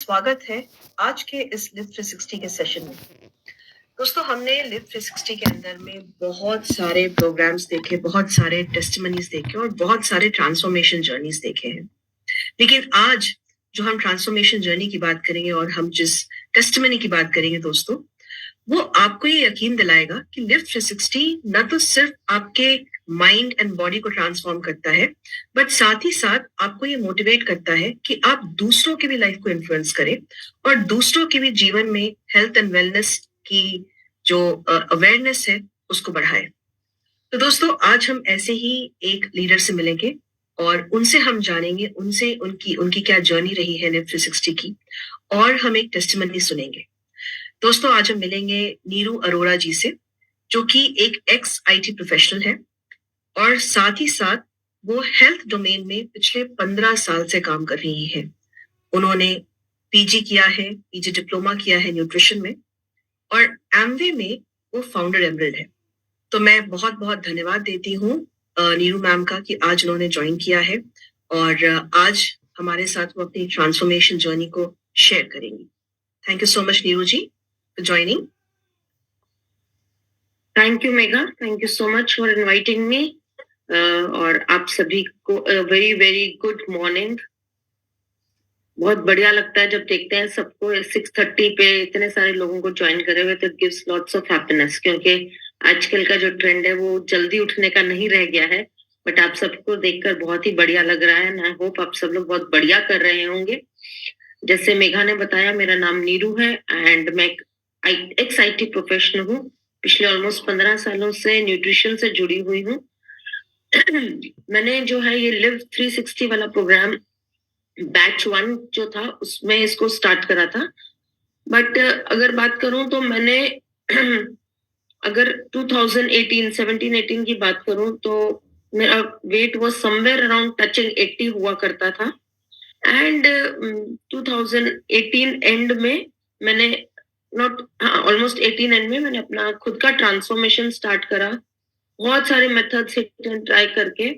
स्वागत है आज के इस लिव 360 के सेशन में। दोस्तों, हमने लिव 360 के अंदर में बहुत सारे प्रोग्राम्स देखे, बहुत सारे टेस्टिमनीज देखे और बहुत सारे ट्रांसफॉर्मेशन जर्नीज देखे हैं। लेकिन आज जो हम ट्रांसफॉर्मेशन जर्नी की बात करेंगे और हम जिस टेस्टिमनी की बात करेंगे दोस्तों, वो आपको ये यकीन दिलाएगा कि लिव 360 न तो सिर्फ आपके माइंड एंड बॉडी को ट्रांसफॉर्म करता है, बट साथ ही साथ आपको ये मोटिवेट करता है कि आप दूसरों की भी लाइफ को इन्फ्लुएंस करें और दूसरों के भी जीवन में हेल्थ एंड वेलनेस की जो अवेयरनेस है उसको बढ़ाए। तो दोस्तों, आज हम ऐसे ही एक लीडर से मिलेंगे और उनसे हम जानेंगे उनसे उनकी उनकी क्या जर्नी रही है लिव 360 की, और हम एक टेस्टिमनी सुनेंगे। दोस्तों, आज हम मिलेंगे नीरू अरोड़ा जी से, जो कि एक एक्स आईटी प्रोफेशनल है और साथ ही साथ वो हेल्थ डोमेन में पिछले 15 साल से काम कर रही है। उन्होंने पीजी किया है, पीजी डिप्लोमा किया है न्यूट्रिशन में, और एमवे में वो फाउंडर एमरल्ड है। तो मैं बहुत बहुत धन्यवाद देती हूँ नीरू मैम का कि आज उन्होंने ज्वाइन किया है और आज हमारे साथ वो अपनी ट्रांसफॉर्मेशन जर्नी को शेयर करेंगी। Thank you so much Neeru ji for joining. Thank you Megha, thank you so much for inviting me. और आप सभी को वेरी वेरी गुड मॉर्निंग। बहुत बढ़िया लगता है जब देखते हैं सबको 6:30 पे इतने सारे लोगों को ज्वाइन करे हुए, तो गिव्स लॉट्स ऑफ हैप्पीनेस, क्योंकि आजकल का जो ट्रेंड है वो जल्दी उठने का नहीं रह गया है। बट आप सबको देखकर बहुत ही बढ़िया लग रहा है। आई होप आप सब लोग बहुत बढ़िया कर रहे होंगे। जैसे मेघा ने बताया, मेरा नाम नीरू है एंड मैं एक्स आईटी प्रोफेशनल हूँ। पिछले ऑलमोस्ट 15 सालों से न्यूट्रिशन से जुड़ी हुई हूँ। मैंने जो है ये लिव 360 वाला प्रोग्राम बैच 1 जो था उसमें इसको स्टार्ट करा था। बट अगर बात करूं तो मैंने अगर 2018 की बात करूं तो मेरा wait was somewhere around touching 80 हुआ करता था। एंड 2018 एंड में मैंने ऑलमोस्ट 18 एंड में मैंने अपना खुद का ट्रांसफॉर्मेशन स्टार्ट करा, बहुत सारे मेथड्स ट्राई करके।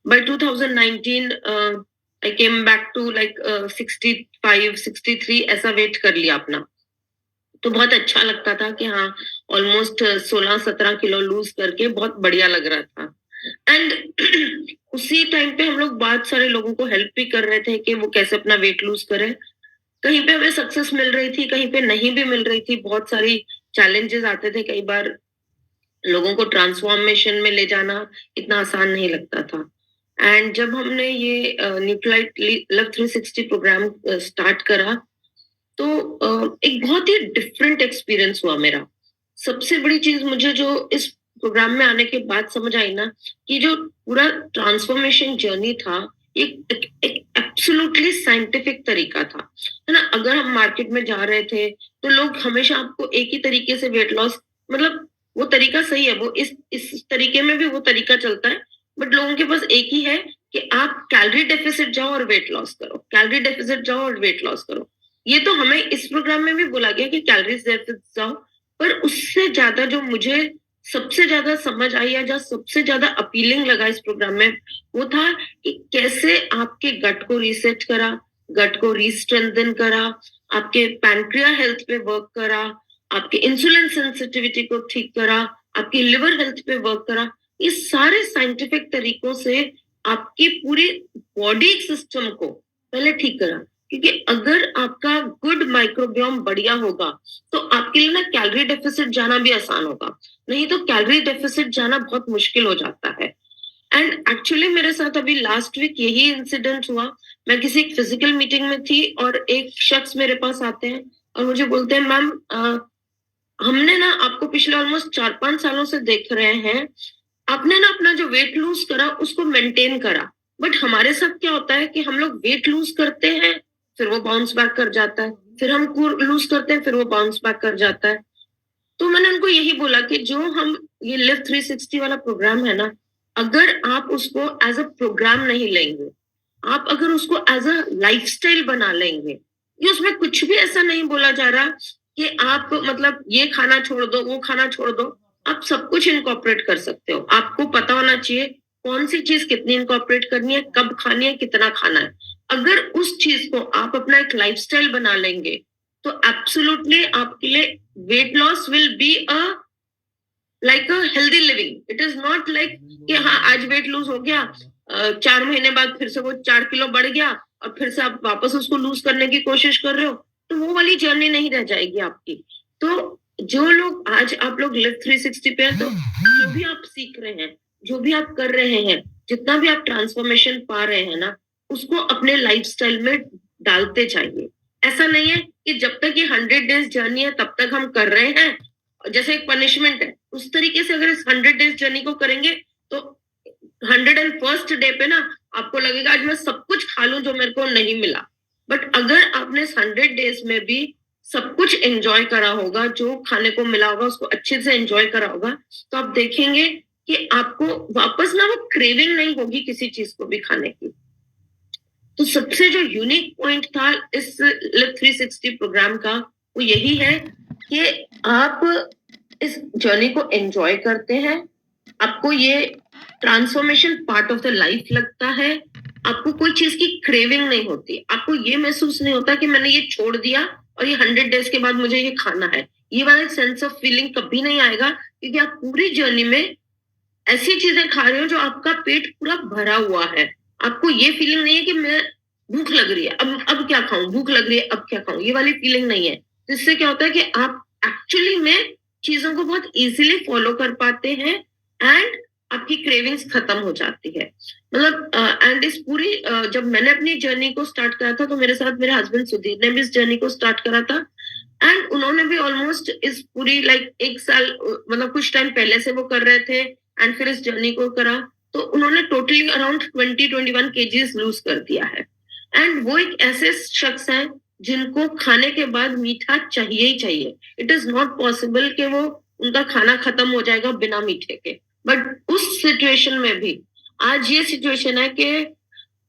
By 2019 I came back to like 65 63 ऐसा वेट कर लिया अपना। तो बहुत अच्छा लगता था कि हाँ, ऑलमोस्ट 16-17 किलो लूज करके बहुत बढ़िया लग रहा था। एंड उसी टाइम पे हम लोग बहुत सारे लोगों को हेल्प भी कर रहे थे कि वो कैसे अपना वेट लूज करें। कहीं पे हमें सक्सेस मिल रही थी, कहीं पे नहीं भी मिल रही थी। बहुत सारी चैलेंजेस आते थे। कई बार लोगों को ट्रांसफॉर्मेशन में ले जाना इतना आसान नहीं लगता था। एंड जब हमने ये न्यूट्रालाइट लिव 360 प्रोग्राम स्टार्ट करा तो एक बहुत ही डिफरेंट एक्सपीरियंस हुआ मेरा। सबसे बड़ी चीज मुझे जो इस प्रोग्राम में आने के बाद समझ आई ना, कि जो पूरा ट्रांसफॉर्मेशन जर्नी था एक एब्सोल्युटली साइंटिफिक तरीका था, है ना। अगर हम मार्केट में जा रहे थे तो लोग हमेशा आपको एक ही तरीके से वेट लॉस, मतलब वो तरीका सही है, वो इस तरीके में भी वो तरीका चलता है, बट लोगों के पास एक ही है कि आप कैलोरी डेफिसिट जाओ और वेट लॉस करो, कैलोरी डेफिसिट जाओ और वेट लॉस करो। ये तो हमें इस प्रोग्राम में भी बोला गया कि कैलोरीज डेफिसिट जाओ, पर उससे ज्यादा जो मुझे सबसे ज्यादा समझ आई या जो सबसे ज्यादा अपीलिंग लगा इस प्रोग्राम में, वो था कि कैसे आपके गट को रीसेट करा, गट को रीस्ट्रेंथन करा, आपके पैनक्रिया हेल्थ पे वर्क करा, आपके इंसुलिन सेंसिटिविटी को ठीक करा, आपकी लिवर हेल्थ पे वर्क करा। ये सारे साइंटिफिक तरीकों से आपकी पूरी बॉडी सिस्टम को पहले ठीक करा, क्योंकि अगर आपका गुड माइक्रोबियोम बढ़िया होगा तो आपके लिए ना कैलोरी डेफिसिट जाना भी आसान होगा, नहीं तो कैलोरी डेफिसिट जाना बहुत मुश्किल हो जाता है। एंड एक्चुअली मेरे साथ अभी लास्ट वीक यही इंसिडेंट हुआ। मैं किसी एक फिजिकल मीटिंग में थी और एक शख्स मेरे पास आते हैं और मुझे बोलते हैं, मैम हमने ना आपको पिछले ऑलमोस्ट 4-5 सालों से देख रहे हैं, आपने ना अपना जो वेट लूज करा उसको मेंटेन करा, बट हमारे साथ क्या होता है कि हम लोग वेट लूज करते हैं फिर वो बाउंस बैक कर जाता है, फिर हम लूज करते हैं फिर वो बाउंस बैक कर जाता है। तो मैंने उनको यही बोला कि जो हम ये लिव 360 वाला प्रोग्राम है ना, अगर आप उसको एज अ प्रोग्राम नहीं लेंगे, आप अगर उसको एज अ लाइफस्टाइल बना लेंगे, ये उसमें कुछ भी ऐसा नहीं बोला जा रहा कि आप मतलब ये खाना छोड़ दो, वो खाना छोड़ दो। आप सब कुछ इनकॉर्पोरेट कर सकते हो। आपको पता होना चाहिए कौन सी चीज कितनी इनकॉर्पोरेट करनी है, कब खानी है, कितना खाना है। अगर उस चीज को आप अपना एक लाइफस्टाइल बना लेंगे तो एब्सोल्युटली आपके लिए weight loss will be a like a healthy living. It is not like कि हाँ आज वेट लूज हो गया, 4 महीने बाद फिर से वो 4 किलो बढ़ गया और फिर से आप वापस उसको लूज करने की कोशिश कर रहे हो, तो वो वाली जर्नी नहीं रह जाएगी आपकी. तो जो लोग आज आप लोग लिव 360 पे हैं, तो जो भी आप सीख रहे हैं, जो भी आप कर रहे हैं, जितना भी आप ट्रांसफॉर्मेशन पा रहे हैं ना, उसको अपने लाइफस्टाइल में डालते जाइए. ऐसा नहीं है कि जब तक ये 100 डेज जर्नी है तब तक हम कर रहे हैं, जैसे एक पनिशमेंट है उस तरीके से अगर इस 100 डेज जर्नी को करेंगे तो 101st डे पे ना आपको लगेगा आज मैं सब कुछ खा लूं जो मेरे को नहीं मिला. बट अगर आपने 100 डेज में भी सब कुछ एंजॉय करा होगा, जो खाने को मिला होगा उसको अच्छे से एंजॉय करा होगा, तो आप देखेंगे कि आपको वापस ना वो क्रेविंग नहीं होगी किसी चीज को भी खाने की. तो सबसे जो यूनिक पॉइंट था इस लिव 360 प्रोग्राम का वो यही है कि आप इस जर्नी को एंजॉय करते हैं, आपको ये transformation part of the life लगता है, आपको कोई चीज की क्रेविंग नहीं होती, आपको ये महसूस नहीं होता कि मैंने ये छोड़ दिया और ये 100 डेज के बाद मुझे ये खाना है. ये वाला सेंस ऑफ फीलिंग कभी नहीं आएगा, क्योंकि आप पूरी जर्नी में ऐसी चीजें खा रहे हो जो आपका पेट पूरा भरा हुआ है. आपको ये फीलिंग नहीं है कि मैं भूख लग रही है, अब क्या खाऊं, भूख लग रही है अब क्या खाऊं, ये वाली फीलिंग नहीं है. तो इससे क्या होता है कि आप एक्चुअली में चीजों को बहुत इजीली फॉलो कर पाते हैं एंड आपकी क्रेविंग्स खत्म हो जाती है. मतलब एंड इस पूरी जब मैंने अपनी जर्नी को स्टार्ट करा था तो मेरे साथ मेरे हस्बैंड सुधीर ने भी इस जर्नी को स्टार्ट करा था एंड उन्होंने भी ऑलमोस्ट इस पूरी लाइक 1 साल मतलब कुछ टाइम पहले से वो कर रहे थे एंड फिर इस जर्नी को करा तो उन्होंने टोटली अराउंड 20-21 केजीज लूज कर दिया है. एंड वो एक ऐसे शख्स हैं जिनको खाने के बाद मीठा चाहिए ही चाहिए. इट इज नॉट पॉसिबल कि वो उनका खाना खत्म हो जाएगा बिना मीठे के. बट उस सिचुएशन में भी आज ये सिचुएशन है कि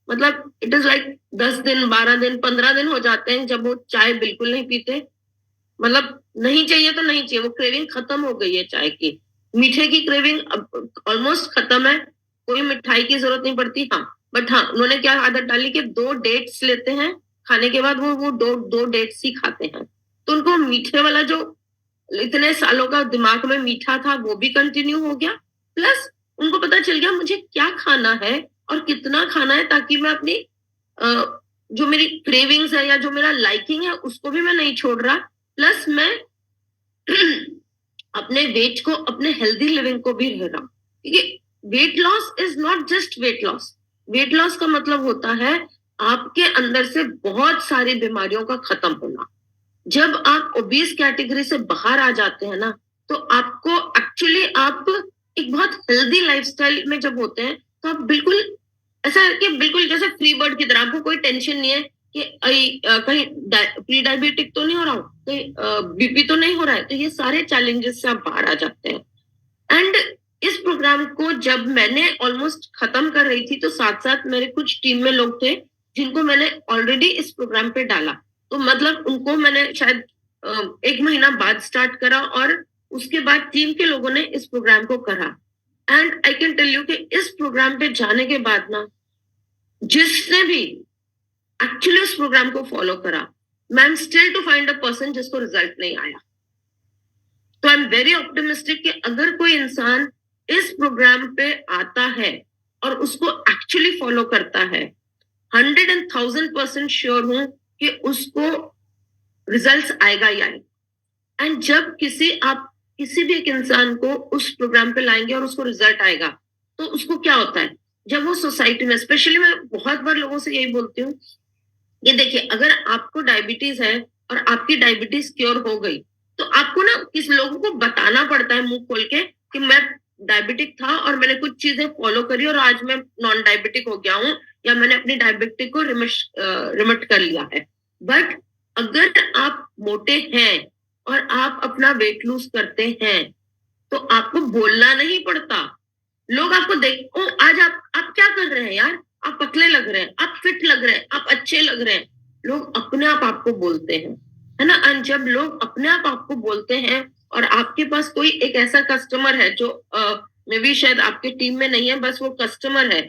मतलब इट इज लाइक 10 दिन 12 दिन 15 दिन हो जाते हैं जब वो चाय बिल्कुल नहीं पीते. मतलब नहीं चाहिए तो नहीं चाहिए, वो क्रेविंग खत्म हो गई है चाय की. मीठे की क्रेविंग अब ऑलमोस्ट खत्म है, कोई मिठाई की जरूरत नहीं पड़ती. हाँ बट हाँ उन्होंने क्या आदत डाली कि 2 डेट्स लेते हैं खाने के बाद, वो दो डेट्स ही खाते हैं. तो उनको मीठे वाला जो इतने सालों का दिमाग में मीठा था वो भी कंटिन्यू हो गया, प्लस उनको पता चल गया मुझे क्या खाना है और कितना खाना है, ताकि मैं अपनी जो मेरी क्रेविंग्स है या जो मेरा लाइकिंग है उसको भी मैं नहीं छोड़ रहा, प्लस मैं अपने वेट को, अपने हेल्दी लिविंग को भी रह रहा हूँ. क्योंकि weight loss is not just weight loss. Weight loss का मतलब होता है आपके अंदर से बहुत सारी बीमारियों का खत्म होना. जब आप ओबीस कैटेगरी से बाहर आ जाते हैं ना, तो आपको एक्चुअली आप एक बहुत हेल्दी लाइफस्टाइल में जब होते हैं तो आप बिल्कुल ऐसा है कि बिल्कुल जैसे फ्री बर्ड की तरह, आपको कोई टेंशन नहीं है कि कहीं प्री डायबिटिक तो नहीं हो रहा हूँ, कहीं बीपी तो नहीं हो रहा है. तो ये सारे चैलेंजेस से आप बाहर आ जाते हैं. एंड इस प्रोग्राम को जब मैंने ऑलमोस्ट खत्म कर रही थी तो साथ साथ मेरे कुछ टीम में लोग थे जिनको मैंने ऑलरेडी इस प्रोग्राम पे डाला. तो मतलब उनको मैंने शायद 1 महीना बाद स्टार्ट करा और उसके बाद टीम के लोगों ने इस प्रोग्राम को करा. And I can tell you कि इस प्रोग्राम पे जाने के बाद ना जिसने भी एक्चुअली उस प्रोग्राम को फॉलो करा, मैं am still to find a person जिसको रिजल्ट नहीं आया. तो आई एम वेरी ऑप्टिमिस्टिक कि अगर कोई इंसान इस प्रोग्राम पे आता है और उसको एक्चुअली फॉलो करता है, 100,000% श्योर हूं कि उसको रिजल्ट्स आएगा ही आएगा. एंड जब आप किसी भी एक इंसान को उस प्रोग्राम पे लाएंगे और उसको रिजल्ट आएगा, तो उसको क्या होता है जब वो सोसाइटी में, स्पेशली मैं बहुत बार लोगों से यही बोलती हूँ, ये देखिए अगर आपको डायबिटीज है और आपकी डायबिटीज क्योर हो गई, तो आपको ना किस लोगों को बताना पड़ता है मुंह खोल के कि मैं डायबिटिक था और मैंने कुछ चीजें फॉलो करी और आज मैं नॉन डायबिटिक हो गया हूँ, या मैंने अपनी डायबिटिक को रिमिट कर लिया है. बट अगर आप मोटे हैं और आप अपना वेट लूज करते हैं तो आपको बोलना नहीं पड़ता. लोग आपको देख ओ आज आप क्या कर रहे हैं यार, आप पतले लग रहे हैं, आप फिट लग रहे हैं, आप अच्छे लग रहे हैं. लोग अपने आप आपको बोलते हैं, है ना. एंड जब लोग अपने आप आपको बोलते हैं और आपके पास कोई एक ऐसा कस्टमर है जो मे बी शायद आपके टीम में नहीं है, बस वो कस्टमर है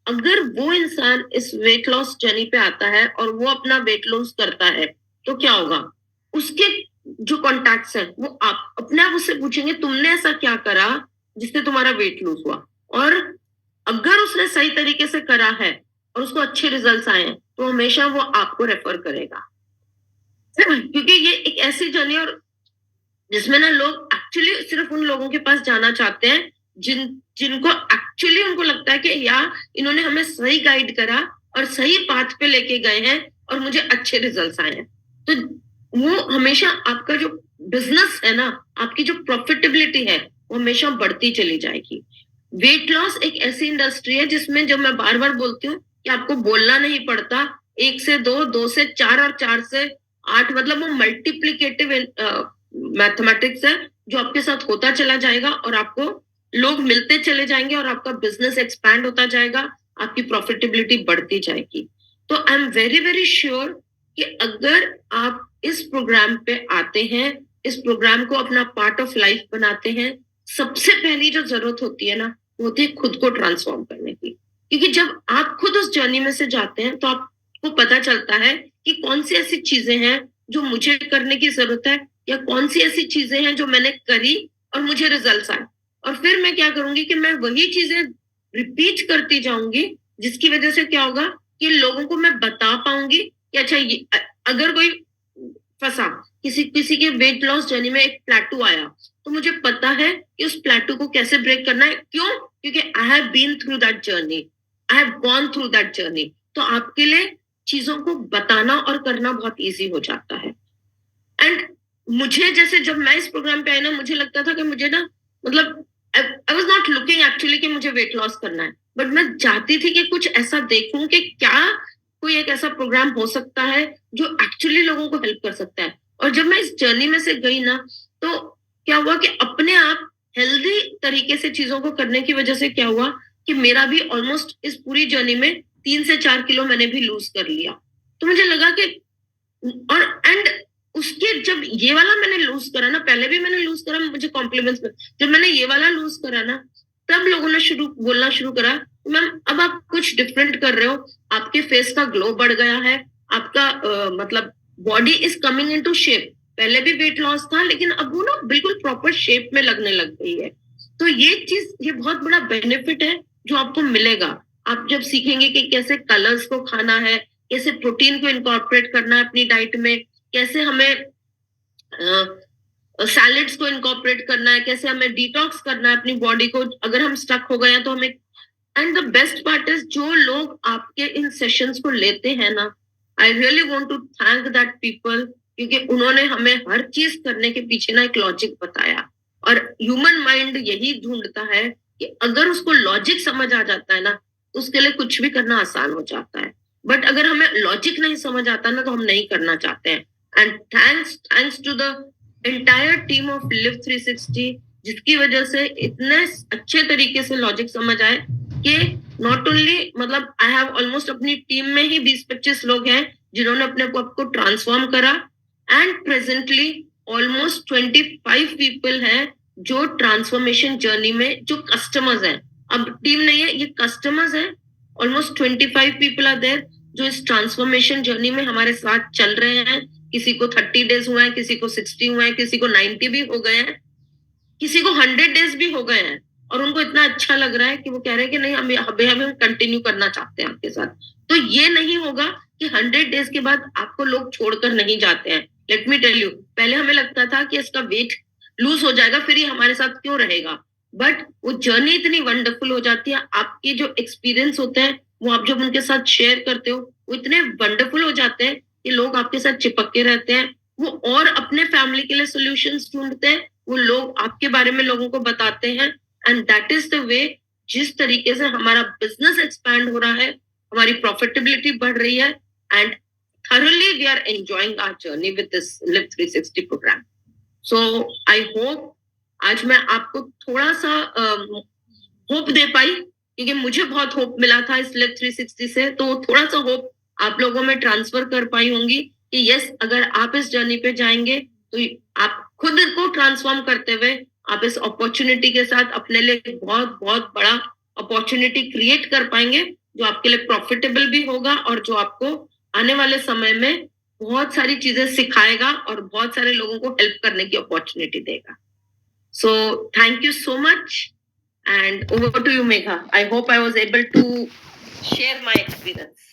अगर वो इंसान इस वेट लॉस जर्नी पे आता है और वो अपना वेट लॉस करता है, तो क्या होगा? उसके जो कॉन्टैक्ट्स हैं वो आप अपने आप उससे पूछेंगे तुमने ऐसा क्या करा जिससे तुम्हारा वेट लूज हुआ। और अगर उसने सही तरीके से करा है और उसको अच्छे रिजल्ट्स आए हैं, तो हमेशा वो आपको रेफर करेगा। क्योंकि ये एक ऐसी जर्नी और जिसमें ना लोग एक्चुअली सिर्फ उन लोगों के पास जाना चाहते हैं जिनको एक्चुअली उनको लगता है कि यार इन्होंने हमें सही गाइड करा और सही पाथ पे लेके गए हैं और मुझे अच्छे रिजल्ट्स आए हैं। तो वो हमेशा आपका जो बिजनेस है ना, आपकी जो प्रॉफिटेबिलिटी है, वो हमेशा बढ़ती चली जाएगी। वेट लॉस एक ऐसी इंडस्ट्री है जिसमें, जब मैं बार बार बोलती हूँ कि आपको बोलना नहीं पड़ता, 1 से 2, 2 से 4 और 4 से 8, मतलब वो मल्टीप्लिकेटिव मैथमेटिक्स है जो आपके साथ होता चला जाएगा और आपको लोग मिलते चले जाएंगे और आपका बिजनेस एक्सपैंड होता जाएगा, आपकी प्रॉफिटेबिलिटी बढ़ती जाएगी। तो I am very very sure कि अगर आप इस प्रोग्राम पे आते हैं, इस प्रोग्राम को अपना पार्ट ऑफ लाइफ बनाते हैं, सबसे पहली जो जरूरत होती है ना, वो होती है खुद को ट्रांसफॉर्म करने की। क्योंकि जब आप खुद उस जर्नी में से जाते हैं तो आपको पता चलता है कि कौन सी ऐसी चीजें हैं जो मुझे करने की जरूरत है, या कौन सी ऐसी चीजें हैं जो मैंने करी और मुझे रिजल्ट्स आए। और फिर मैं क्या करूंगी कि मैं वही चीजें रिपीट करती जाऊंगी, जिसकी वजह से क्या होगा कि लोगों को मैं बता पाऊंगी कि अच्छा ये अगर कोई फंसा, किसी किसी के वेट लॉस जर्नी में एक प्लेटू आया, तो मुझे पता है कि उस प्लेटू को कैसे ब्रेक करना है। क्यों? क्योंकि I have been through that journey, I have gone through that journey. तो आपके लिए चीजों को बताना और करना बहुत इजी हो जाता है। एंड मुझे जैसे जब मैं इस प्रोग्राम पे आई ना, मुझे लगता था कि मुझे ना, मतलब I was not looking actually कि मुझे वेट लॉस करना है, बट मैं चाहती थी कि कुछ ऐसा देखूं कि क्या कोई एक ऐसा प्रोग्राम हो सकता है जो एक्चुअली लोगों को हेल्प कर सकता है। और जब मैं इस जर्नी में से गई ना, तो क्या हुआ कि अपने आप हेल्दी तरीके से चीजों को करने की वजह से क्या हुआ कि मेरा भी ऑलमोस्ट इस पूरी जर्नी में 3 से 4 किलो मैंने भी लूज कर लिया। तो मुझे लगा कि, और एंड उसके जब ये वाला मैंने लूज करा ना, पहले भी मैंने लूज करा, मुझे कॉम्प्लीमेंट्स में, जब मैंने ये वाला लूज करा ना, तब लोगों ने बोलना शुरू करा, मैम अब आप कुछ डिफरेंट कर रहे हो, आपके फेस का ग्लो बढ़ गया है, आपका मतलब body is coming into shape. पहले भी वेट लॉस था, लेकिन अब वो ना बिल्कुल प्रॉपर शेप में लगने लग गई है। तो ये चीज, ये बहुत बड़ा बेनिफिट है जो आपको मिलेगा। आप जब सीखेंगे कि कैसे कलर्स को खाना है, कैसे प्रोटीन को इनकॉर्पोरेट करना है अपनी डाइट में, कैसे हमें सैलेड्स को इनकॉर्पोरेट करना है, कैसे हमें डिटॉक्स करना है अपनी बॉडी को, अगर हम स्टक हो गए हैं तो हमें। And the best part is, जो लोग आपके इन सेशंस को लेते हैं ना, I really want to thank that people, क्योंकि उन्होंने हमें हर चीज करने के पीछे ना एक लॉजिक बताया। और ह्यूमन माइंड यही ढूंढता है कि अगर उसको लॉजिक समझ आ जाता है ना, तो उसके लिए कुछ भी करना आसान हो जाता है। बट अगर हमें लॉजिक नहीं समझ आता ना, तो हम नहीं करना चाहते हैं। And thanks to the entire team of live 360, जिसकी वजह से इतने अच्छे तरीके से लॉजिक समझ आए कि नॉट ओनली, मतलब आई हैव ऑलमोस्ट अपनी टीम में ही 20-25 लोग हैं जिन्होंने अपने आप को ट्रांसफॉर्म करा। एंड प्रेजेंटली ऑलमोस्ट 25 पीपल हैं जो ट्रांसफॉर्मेशन जर्नी में, जो कस्टमर्स हैं, अब टीम नहीं है, ये कस्टमर्स हैं। ऑलमोस्ट 25 पीपल आर देयर जो इस ट्रांसफॉर्मेशन जर्नी में हमारे साथ चल रहे हैं। किसी को 30 डेज हुए हैं, किसी को 60 हुए हैं, किसी को 90 भी हो गए हैं, किसी को 100 डेज भी हो गए हैं। और उनको इतना अच्छा लग रहा है कि वो कह रहे हैं कि नहीं, हम कंटिन्यू करना चाहते हैं आपके साथ। तो ये नहीं होगा कि 100 डेज के बाद आपको लोग छोड़कर नहीं जाते हैं। लेट मी टेल यू, पहले हमें लगता था कि इसका वेट लूज हो जाएगा, फिर ये हमारे साथ क्यों रहेगा। बट वो जर्नी इतनी वंडरफुल हो जाती है, आपके जो एक्सपीरियंस होते हैं वो आप जब उनके साथ शेयर करते हो, वो इतने वंडरफुल हो जाते हैं कि लोग आपके साथ चिपक के रहते हैं। वो और अपने फैमिली के लिए सोल्यूशंस ढूंढते हैं, वो लोग आपके बारे में लोगों को बताते हैं। And that is the way, जिस तरीके से हमारा बिजनेस एक्सपैंड हो रहा है, हमारी प्रॉफिटेबिलिटी बढ़ रही है। And thoroughly we are enjoying our journey with this Live 360 program. So I hope आज मैं आपको थोड़ा सा होप दे पाई, क्योंकि मुझे बहुत होप मिला था इस Live 360 से। तो थोड़ा सा होप आप लोगों में ट्रांसफर कर पाई होंगी कि यस, अगर आप इस जर्नी पे जाएंगे तो आप खुद को ट्रांसफॉर्म करते हुए आप इस अपॉर्चुनिटी के साथ अपने लिए बहुत बहुत बड़ा अपॉर्चुनिटी क्रिएट कर पाएंगे। जो आपके लिए प्रॉफिटेबल भी होगा और जो आपको आने वाले समय में बहुत सारी चीजें सिखाएगा और बहुत सारे लोगों को हेल्प करने की अपॉर्चुनिटी देगा. So thank you so much and over to you, Megha. I hope I was able to share my experience.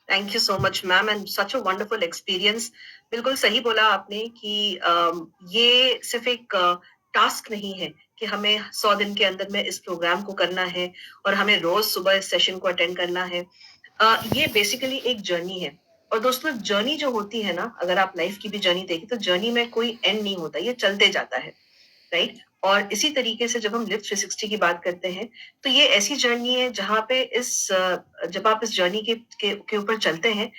Thank you so much ma'am and such a wonderful experience. बिल्कुल सही बोला आपने कि ये सिर्फ एक टास्क नहीं है कि हमें 100 दिन के अंदर में इस प्रोग्राम को करना है और हमें रोज सुबह इस सेशन को अटेंड करना है. ये बेसिकली एक जर्नी है. और दोस्तों जर्नी जो होती है ना, अगर आप लाइफ की भी जर्नी देखें तो जर्नी में कोई एंड नहीं होता, ये चलते जाता है, राइट. और इसी तरीके से जब हम लिफ्ट 360 की बात करते हैं तो ये ऐसी जर्नी है जहाँ पे जब आप इस जर्नी के ऊपर चलते हैं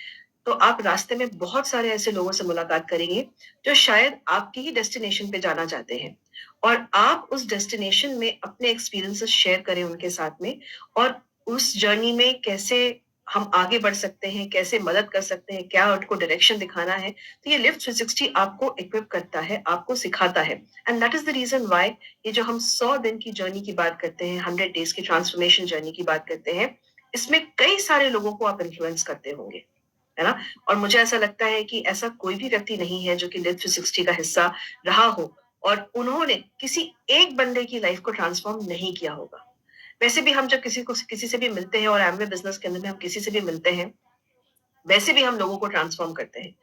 तो आप रास्ते में बहुत सारे ऐसे लोगों से मुलाकात करेंगे जो शायद आपकी ही डेस्टिनेशन पे जाना चाहते हैं और आप उस डेस्टिनेशन में अपने एक्सपीरियंसेस शेयर करें उनके साथ में और उस जर्नी में कैसे हम आगे बढ़ सकते हैं, कैसे मदद कर सकते हैं, क्या उनको डायरेक्शन दिखाना है. तो ये लिफ्ट 360 आपको इक्विप करता है, आपको सिखाता है. And that is the reason why ये जो हम 100 दिन की जर्नी की बात करते हैं, 100 डेज की ट्रांसफॉर्मेशन जर्नी की बात करते हैं, इसमें कई सारे लोगों को आप इन्फ्लुएंस करते होंगे, है ना. और मुझे ऐसा लगता है कि ऐसा कोई भी व्यक्ति नहीं है जो कि लिफ्ट 360 का हिस्सा रहा हो और उन्होंने किसी एक बंदे की लाइफ को ट्रांसफॉर्म नहीं किया होगा. वैसे भी हम जब किसी से भी मिलते हैं और एमवे बिजनेस के अंदर में हम किसी से भी मिलते हैं, वैसे भी हम लोगों को ट्रांसफॉर्म करते हैं.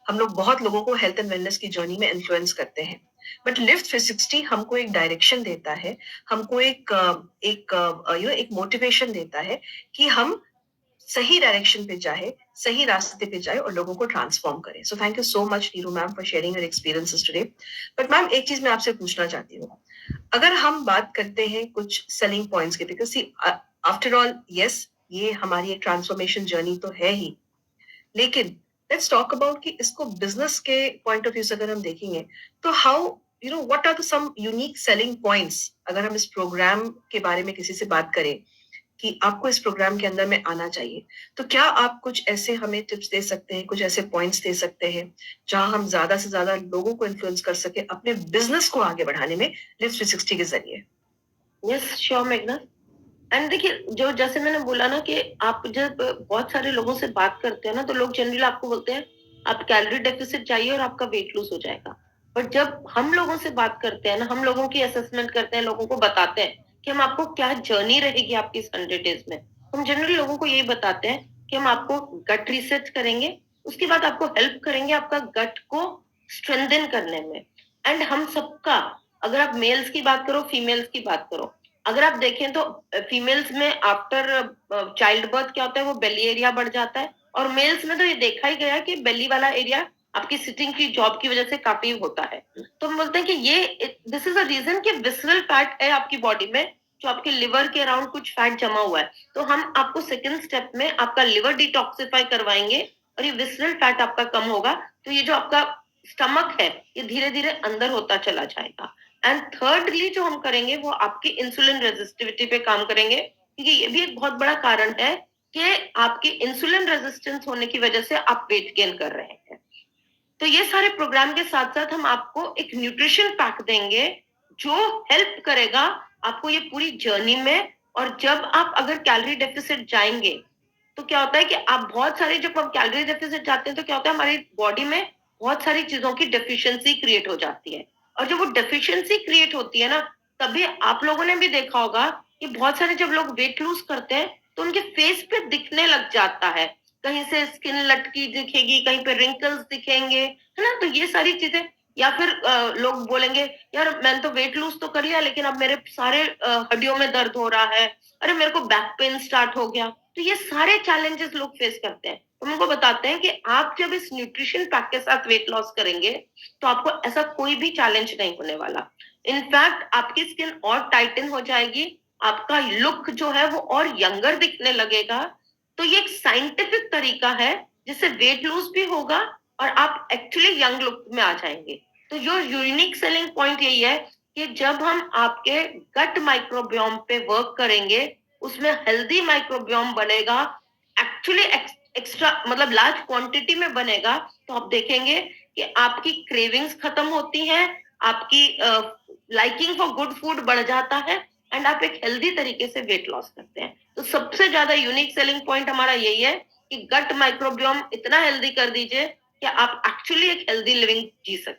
हम लोग बहुत लोगों को हेल्थ एंड वेलनेस की जर्नी में इन्फ्लुएंस करते हैं. बट लिफ्ट 360 हमको एक डायरेक्शन देता है, हमको एक मोटिवेशन देता है कि हम सही डायरेक्शन पे जाए, सही रास्ते पे जाए और लोगों को ट्रांसफॉर्म करें. सो thank you so much Neeru ma'am for sharing your experiences today. But ma'am एक चीज मैं आपसे पूछना चाहती हूँ. अगर हम बात करते हैं कुछ सेलिंग पॉइंट्स के, बिकॉज आफ्टर ऑल यस ये हमारी एक ट्रांसफॉर्मेशन जर्नी तो है ही, लेकिन लेट्स टॉक अबाउट कि इसको बिजनेस के पॉइंट ऑफ व्यू से अगर हम देखेंगे तो how what are some unique selling points. अगर हम इस प्रोग्राम के बारे में किसी से बात करें कि आपको इस प्रोग्राम के अंदर में आना चाहिए, तो क्या आप कुछ ऐसे हमें टिप्स दे सकते हैं, कुछ ऐसे पॉइंट्स दे सकते हैं जहां हम ज्यादा से ज्यादा लोगों को इन्फ्लुएंस कर सके अपने बिजनेस को आगे बढ़ाने में लिफ्ट 360 के जरिए. यस श्योर मेघना. एंड देखिए जो जैसे मैंने बोला ना कि आप जब बहुत सारे लोगों से बात करते हैं ना तो लोग जनरली आपको बोलते हैं आप कैलोरी डेफिसिट चाहिए और आपका वेट लूज हो जाएगा. बट जब हम लोगों से बात करते हैं ना, हम लोगों की असेसमेंट करते हैं, लोगों को बताते हैं कि हम आपको क्या जर्नी रहेगी आपकी इस 100 डेज में, हम जनरली लोगों को यही बताते हैं कि हम आपको गट रिसर्च करेंगे, उसके बाद आपको हेल्प करेंगे आपका गट को स्ट्रेंथन करने में. एंड हम सबका, अगर आप मेल्स की बात करो, फीमेल्स की बात करो, अगर आप देखें तो फीमेल्स में आफ्टर चाइल्ड बर्थ क्या होता है, वो बेली एरिया बढ़ जाता है. और मेल्स में तो ये देखा ही गया कि बेली वाला एरिया आपकी सिटिंग की जॉब की वजह से काफी होता है. तो हम बोलते हैं कि ये दिस इज अ रीजन कि विसरल फैट है आपकी बॉडी में, जो आपके लिवर के अराउंड कुछ फैट जमा हुआ है. तो हम आपको सेकंड स्टेप में आपका लिवर डिटॉक्सिफाई करवाएंगे और ये विसरल फैट आपका कम होगा. तो ये जो आपका स्टमक है ये धीरे धीरे अंदर होता चला जाएगा. एंड थर्डली जो हम करेंगे वो आपकी इंसुलिन रेजिस्टिविटी पे काम करेंगे, क्योंकि ये भी एक बहुत बड़ा कारण है कि आपकी इंसुलिन रेजिस्टेंस होने की वजह से आप वेट गेन कर रहे हैं. तो ये सारे प्रोग्राम के साथ साथ हम आपको एक न्यूट्रिशन पैक देंगे जो हेल्प करेगा आपको ये पूरी जर्नी में. और जब आप अगर कैलोरी डेफिसिट जाएंगे तो क्या होता है कि आप बहुत सारे, जब हम कैलोरी डेफिसिट जाते हैं तो क्या होता है हमारी बॉडी में बहुत सारी चीजों की डेफिशिएंसी क्रिएट हो जाती है. और जब वो डेफिशिएंसी क्रिएट होती है ना, तभी आप लोगों ने भी देखा होगा कि बहुत सारे जब लोग वेट लूज करते हैं तो उनके फेस पे दिखने लग जाता है, कहीं से स्किन लटकी दिखेगी, कहीं पे रिंकल्स दिखेंगे, है ना. तो ये सारी चीजें, या फिर लोग बोलेंगे यार मैंने तो वेट लूज तो कर लिया लेकिन अब मेरे सारे हड्डियों में दर्द हो रहा है, अरे मेरे को बैक पेन स्टार्ट हो गया. तो ये सारे चैलेंजेस लोग फेस करते हैं. तो उनको बताते हैं कि आप जब इस न्यूट्रिशन पैक के साथ वेट लॉस करेंगे तो आपको ऐसा कोई भी चैलेंज नहीं होने वाला. इनफैक्ट आपकी स्किन और टाइटन हो जाएगी, आपका लुक जो है वो और यंगर दिखने लगेगा. तो ये एक साइंटिफिक तरीका है जिससे वेट लूज भी होगा और आप एक्चुअली यंग लुक में आ जाएंगे. तो जो यूनिक सेलिंग पॉइंट यही है कि जब हम आपके गट माइक्रोबियोम पे वर्क करेंगे, उसमें हेल्दी माइक्रोबियोम बनेगा, एक्चुअली एक्स्ट्रा मतलब लार्ज क्वांटिटी में बनेगा, तो आप देखेंगे कि आपकी क्रेविंग्स खत्म होती हैं, आपकी लाइकिंग फॉर गुड फूड बढ़ जाता है. एंड आप एक हेल्दी तरीके से वेट लॉस करते हैं। तो सबसे ज्यादा यूनिक सेलिंग पॉइंट हमारा यही है कि गट माइक्रोबियोम इतना हेल्दी कर दीजिए कि आप एक्चुअली एक हेल्दी लिविंग जी सकें।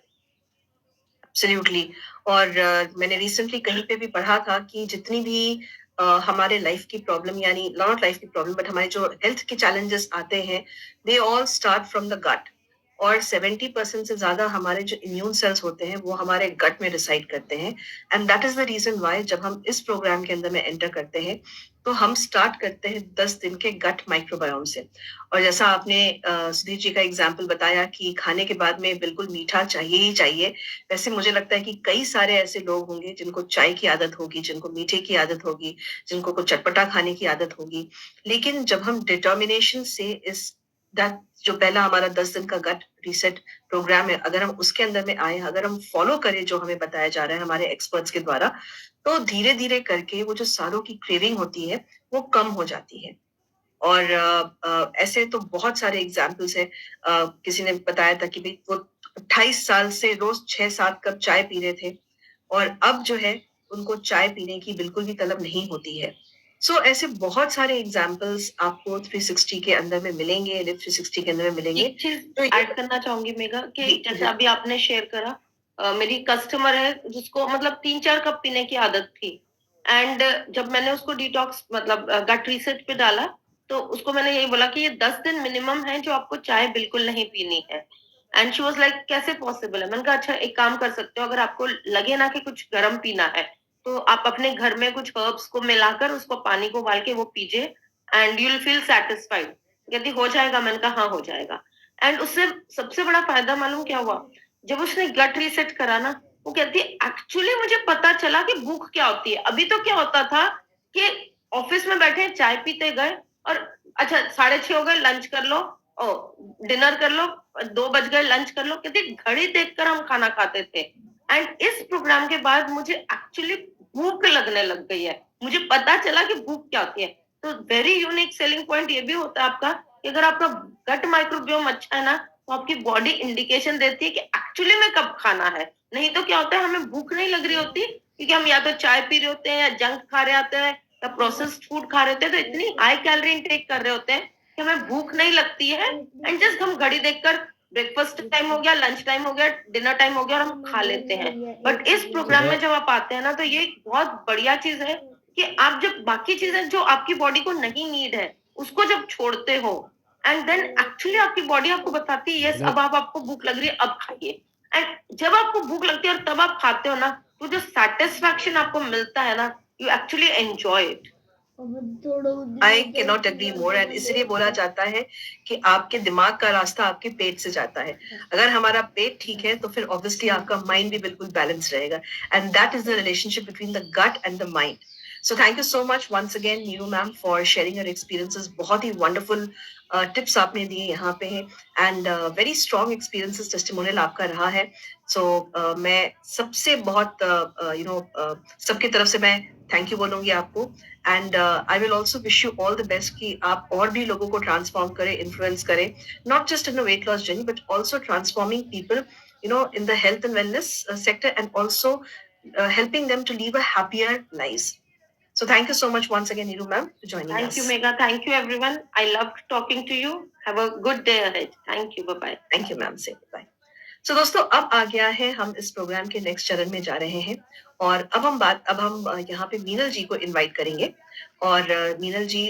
एब्सोल्युटली। और मैंने रिसेंटली कहीं पे भी पढ़ा था कि जितनी भी हमारे लाइफ की प्रॉब्लम, यानी नॉट लाइफ की प्रॉब्लम बट हमारे जो हेल्थ के चैलेंजेस आते हैं, they all start from the gut. और 70% से ज्यादा हमारे जो इम्यून सेल्स होते हैं वो हमारे गट में डिसाइड करते हैं। And that is the reason why जब हम इस प्रोग्राम के अंदर में एंटर करते हैं तो हम स्टार्ट करते हैं 10 दिन के गट माइक्रोबायोम से। और जैसा आपने सुधीर जी का एग्जाम्पल बताया कि खाने के बाद में बिल्कुल मीठा चाहिए ही चाहिए, वैसे मुझे लगता है कि कई सारे ऐसे लोग होंगे जिनको चाय की आदत होगी, जिनको मीठे की आदत होगी, जिनको कुछ चटपटा खाने की आदत होगी। लेकिन जब हम डिटर्मिनेशन से इस दैट जो पहला हमारा 10 दिन का गट रीसेट प्रोग्राम है, अगर हम उसके अंदर में आए, अगर हम फॉलो करें जो हमें बताया जा रहा है हमारे एक्सपर्ट्स के द्वारा, तो धीरे धीरे करके वो जो सारों की क्रेविंग होती है वो कम हो जाती है। और ऐसे तो बहुत सारे एग्जाम्पल्स हैं। किसी ने बताया था कि भाई वो 28 साल से रोज 6-7 कप चाय पी रहे थे और अब जो है उनको चाय पीने की बिल्कुल भी तलब नहीं होती है। सो ऐसे बहुत सारे एग्जाम्पल्स आपको 360 के अंदर में मिलेंगे, लिव 360 के अंदर में मिलेंगे। एक चीज तो ऐड करना चाहूंगी मेगा कि जी, जैसे जी। अभी आपने शेयर करा, मेरी कस्टमर है जिसको मतलब 3-4 कप पीने की आदत थी। एंड जब मैंने उसको डिटॉक्स मतलब गट रीसेट पे डाला, तो उसको मैंने यही बोला कि ये 10 दिन मिनिमम है जो आपको चाय बिल्कुल नहीं पीनी है। एंड शी वाज लाइक कैसे पॉसिबल है? मैंने कहा अच्छा एक काम कर सकते हो, अगर आपको लगे ना कि कुछ गर्म पीना है, तो आप अपने घर में कुछ हर्ब्स को मिलाकर उसको पानी को उबाल के वो पीजिए and you will feel satisfied. कहती हो जाएगा? मैंने कहा हाँ हो जाएगा। एंड उससे सबसे बड़ा फायदा मालूम क्या हुआ? जब उसने गट रीसेट करा ना, वो कहती है एक्चुअली मुझे पता चला कि भूख क्या होती है। अभी तो क्या होता था कि ऑफिस में बैठे चाय पीते गए और अच्छा 6:30 हो गए, लंच कर लो, ओ डिनर कर लो, 2 बज गए, लंच कर लो। कहते घड़ी देखकर हम खाना खाते थे। एंड इस प्रोग्राम के बाद मुझे एक्चुअली भूख लगने लग गई है, मुझे पता चला कि भूख क्या होती है। तो वेरी यूनिक सेलिंग पॉइंट ये भी होता है आपका कि अगर आपका गट माइक्रोबियोम अच्छा है ना, तो आपकी बॉडी इंडिकेशन देती है कि एक्चुअली में कब खाना है। नहीं तो क्या होता है, हमें भूख नहीं लग रही होती क्योंकि हम या तो चाय पी रहे होते हैं या जंक खा रहे होते हैं या प्रोसेस्ड फूड खा रहे होते हैं, तो इतनी हाई कैलोरी इंटेक कर रहे होते हैं कि हमें भूख नहीं लगती है। एंड जस्ट हम घड़ी देखकर ब्रेकफास्ट टाइम हो गया, लंच टाइम हो गया, डिनर टाइम हो गया और हम खा लेते हैं। बट इस प्रोग्राम में जब आप आते हैं ना, तो ये एक बहुत बढ़िया चीज है कि आप जब बाकी चीजें जो आपकी बॉडी को नहीं नीड है उसको जब छोड़ते हो, एंड देन एक्चुअली आपकी बॉडी आपको बताती है यस अब आप आपको भूख लग रही है, अब खाइए। एंड जब आपको भूख लगती है और तब आप खाते हो ना, तो जो सेटिस्फैक्शन आपको मिलता है ना, you actually enjoy it. I can not agree more. And इसलिए बोला जाता है कि आपके दिमाग का रास्ता आपके पेट से जाता है। अगर हमारा पेट ठीक है तो फिर ऑब्वियसली आपका माइंड भी बिल्कुल बैलेंस रहेगा। And that is the relationship between the gut and the mind. So thank you so much once again Neeru ma'am for sharing your experiences. बहुत ही वंडरफुल टिप्स आपने दिए यहाँ पे हैं। And very strong experiences testimonial आपका रहा है। सो मैं सबसे बहुत सबकी तरफ से मैं थैंक यू बोलूंगी आपको। And I will also wish you all the best कि आप और भी लोगों को ट्रांसफॉर्म करें, इन्फ्लुएंस करें, not just in weight loss journey but also transforming people in the health and wellness sector, and also helping them to live a happier lives. So thank you so much once again, Neeru ma'am, for joining Thank us. you, Megha. Thank you, everyone. I loved talking to you. Have a good day ahead. Thank you. Bye bye. Thank you, ma'am. Say bye. So दोस्तों अब आ गया है, हम इस programme के next चरण में जा रहे हैं। और अब हम यहाँ पे मीनल जी को इनवाइट करेंगे। और मीनल जी